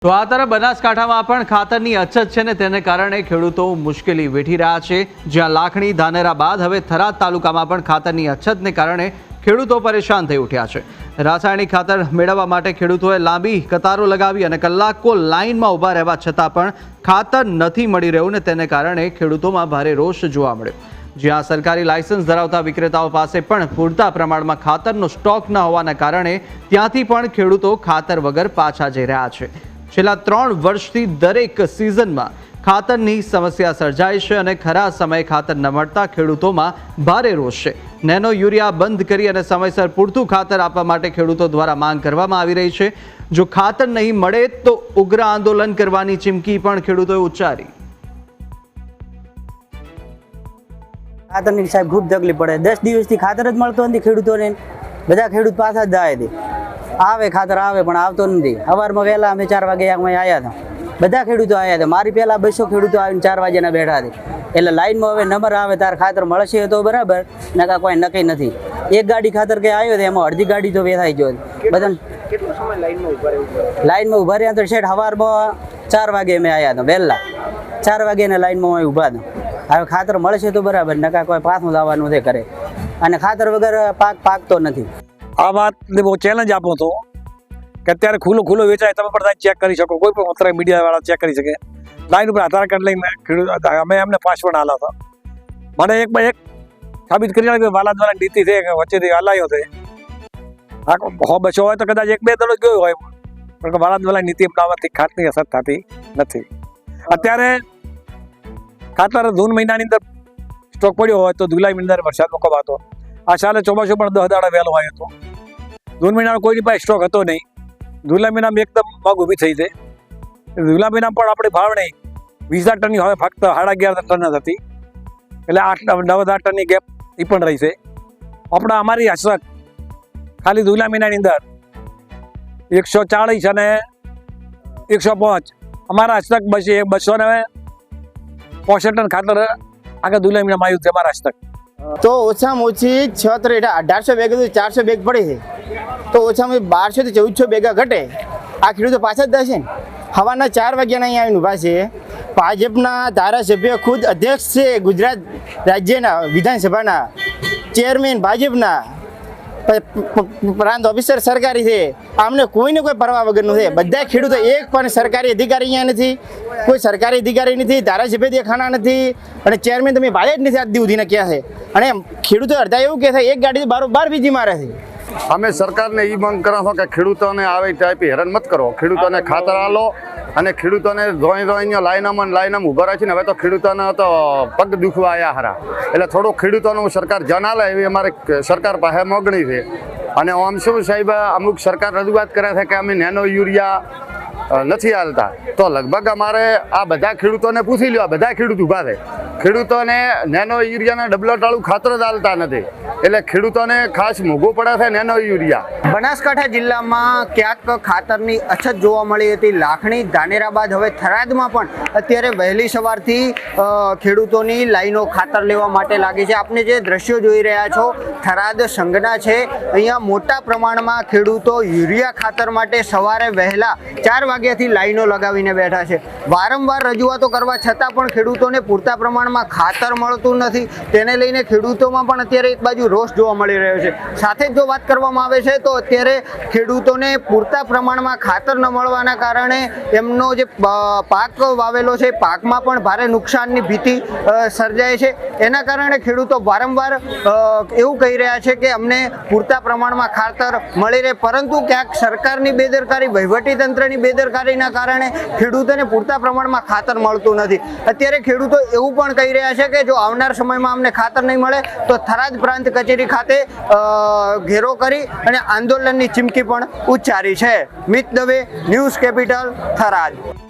તો આ તરફ બનાસકાંઠામાં પણ ખાતરની અછત છે ને તેને કારણે ખેડૂતો મુશ્કેલી વેઠી રહ્યા છે। જ્યાં લાખણી ધાનેરા બાદ હવે થરાદ તાલુકામાં પણ ખાતરની અછતને કારણે ખેડૂતો પરેશાન થઈ ઉઠ્યા છે। રાસાયણિક ખાતર મેળવવા માટે ખેડૂતોએ લાંબી કતારો લગાવી અને કલાકો લાઇનમાં ઊભા રહેવા છતાં પણ ખાતર નથી મળી રહ્યું ને તેને કારણે ખેડૂતોમાં ભારે રોષ જોવા મળ્યો। જ્યાં સરકારી લાયસન્સ ધરાવતા વિક્રેતાઓ પાસે પણ પૂરતા પ્રમાણમાં ખાતરનો સ્ટોક ન હોવાના કારણે ત્યાંથી પણ ખેડૂતો ખાતર વગર પાછા જઈ રહ્યા છે। છેલ્લા 3 વર્ષથી દરેક સિઝનમાં ખાતરની સમસ્યા સર્જાય છે અને ખરા સમયે ખાતર ન મળતા ખેડૂતોમાં ભારે રોષ છે। નેનો યુરિયા બંધ કરી અને સમયસર પૂરતું ખાતર આપવા માટે ખેડૂતો દ્વારા માંગ કરવામાં આવી રહી છે। જો ખાતર નહીં મળે તો ઉગ્ર આંદોલન કરવાની ચીમકી પણ ખેડૂતોએ ઉચ્ચારી। ખાતરની સાહેબ ખૂબ તકલીફ પડે। 10 દિવસથી ખાતર જ મળતો નથી ખેડૂતોને। બધા ખેડૂત પાછા જ જાય છે। આવે ખાતર આવે પણ આવતો નથી। સવારમાં વહેલા અમે 4 વાગે આવ્યા હતા, બધા ખેડૂતો આવ્યા હતા। મારી પહેલા 200 ખેડૂતો આવીને 4 વાગ્યાના બેઠા હતા। એટલે લાઈનમાં હવે નંબર આવે તાર ખાતર મળશે તો બરાબર, નકા કોઈ નક્કી નથી। એક ગાડી ખાતર કે આવ્યો તો એમાં અડધી ગાડી તો વેચાઈ ગયો। બધા કેટલો સમય લાઈનમાં ઊભા રહ્યા તો શેઠ સવારમાં 4 વાગે અમે આવ્યા હતા, વહેલા 4 વાગ્યાના લાઈનમાં અમે ઊભા હતા। હવે ખાતર મળશે તો બરાબર, નકા કોઈ પાછું લાવવાનું છે કરે। અને ખાતર વગર પાકતો નથી। આ વાતને બહુ ચેલેન્જ આપો તો કે અત્યારે ખુલ્લું વેચાય, તમે પણ ચેક કરી શકો, કોઈ પણ અત્યારે મીડિયા વાળા ચેક કરી શકે। લાઈન ઉપર આધાર કાર્ડ લઈને ખેડૂત અમે એમને પાસવર્ડ આલા હતા। મને એક સાબિત કરી કે વાલા દ્વારા નીતિ છે કે વચ્ચેથી હલાયો છે। આ બસો હોય તો કદાચ 1-2 દડો ગયો હોય, પણ વાલા દ્વારા નીતિ અપનાવવાથી ખાતરની અસર થતી નથી। અત્યારે ખાતર જૂન મહિનાની અંદર સ્ટોક પડ્યો હોય તો જુલાઈ મહિના અંદર વરસાદનો કપ હતો। આ સાલે ચોમાસું પણ 10 દાડા વહેલો આવ્યો હતો। જૂન મહિનામાં કોઈની પાસે સ્ટોક હતો નહીં। જુલાઈ મહિનામાં એકદમ પગ ઊભી થઈ છે। જુલાઈ મહિનામાં પણ આપણી ભાવણી 20,000 ટનની હવે ફક્ત 11.5 ટન જ હતી। એટલે 8-9 ટનની ગેપ એ પણ રહી છે। આપણા અમારી હસ્તક ખાલી જુલાઈ મહિનાની અંદર 140 અને 105 અમારા હસ્તક 265 ટન ખાતર આગળ જુલાઈ મહિનામાં આવ્યું છે અમારા હસ્તક। તો ઓછામાં ઓછી 1800 બેગ 400 બેગ પડી છે, તો ઓછામાં 1200 થી 1400 બેગા ઘટે। આ ખેડૂતો પાછા જ થશે ને। સવારના 4 વાગ્યાના અહીંયા આવીને ઊભા છે। ભાજપના ધારાસભ્ય ખુદ અધ્યક્ષ છે, ગુજરાત રાજ્યના વિધાનસભાના ચેરમેન ભાજપના, પ્રાંત ઓફિસર સરકારી છે। આમને કોઈને કોઈ પરવા વગરનું છે। બધા ખેડૂતો, એક પણ સરકારી અધિકારી અહીંયા નથી, કોઈ સરકારી અધિકારી નથી, ધારાસભ્ય દેખાણા નથી, અને ચેરમેન તમે ભાડે જ નથી આજ સુધીના ક્યાં છે। અને ખેડૂતો અડધા એવું કે એક ગાડી બારોબાર બીજી મારે છે। અમે સરકારને એ માંગ કરો છો કે ખેડૂતોને આવી ટાઈપે હેરાન મત કરો। ખેડૂતોને ખાતર આલો અને ખેડૂતોને રોઈ લાઈનમાં ઊભા રાખી ને હવે તો ખેડૂતોને તો પગ દુખવા આવ્યા ખરા। એટલે થોડું ખેડૂતોનું સરકાર જનાલે એવી અમારે સરકાર પાસે માગણી છે। અને આમ શું સાહેબ, અમુક સરકાર રજૂઆત કરે છે કે અમે નેનો યુરિયા નથી હાલતા, તો લગભગ અમારે આ બધા ખેડૂતોને પૂછી લો। બધા ખેડૂત ઊભા છે। ખેડૂતોને નેનો યુરિયાના ડબલો ટાળું ખાતર જ હાલતા નથી, એટલે ખેડૂતોને ખાસ મોંઘું પડે છે નેનો યુરિયા। બનાસકાંઠા જિલ્લામાં ક્યાંક ખાતરની અછત જોવા મળી હતી। લાખણી ધાનેરા બાદ હવે થરાદમાં પણ અત્યારે વહેલી સવારથી ખેડૂતોની લાઈનો ખાતર લેવા માટે લાગી છે। આપને જે દ્રશ્યો જોઈ રહ્યા છો થરાદ સંઘના છે, અહીંયા મોટા પ્રમાણમાં ખેડૂતો યુરિયા ખાતર માટે સવારે વહેલા 4 વાગ્યાથી લાઈનો લગાવીને બેઠા છે। વારંવાર રજૂઆતો કરવા છતાં પણ ખેડૂતોને પૂરતા પ્રમાણમાં ખાતર મળતું નથી। તેને લઈને ખેડૂતોમાં પણ અત્યારે એક બાજુ રોષ જોવા મળી રહ્યો છે। સાથે જ જો વાત કરવામાં આવે છે તો અત્યારે ખેડૂતોને પૂરતા પ્રમાણમાં ખાતર ન મળવાના કારણે એમનો જે પાક વાવેલો છે પાકમાં પણ ભારે નુકસાનની ભીતિ સર્જાય છે। એના કારણે ખેડૂતો વારંવાર એવું કહી રહ્યા છે કે અમને પૂરતા પ્રમાણમાં ખાતર મળી રહે, પરંતુ ક્યાંક સરકારની બેદરકારી, વહીવટીતંત્રની બેદરકારીના કારણે ખેડૂતોને પૂરતા પ્રમાણમાં ખાતર મળતું નથી। અત્યારે ખેડૂતો એવું પણ કહી રહ્યા છે કે જો આવનાર સમયમાં અમને ખાતર નહીં મળે તો થરાદ પ્રાંત કચેરી ખાતે ઘેરો કરી અને આંદોલનની ચીમકી પણ ઉચ્ચારી છે। મિત દવે, ન્યૂઝ કેપિટલ, થરાદ।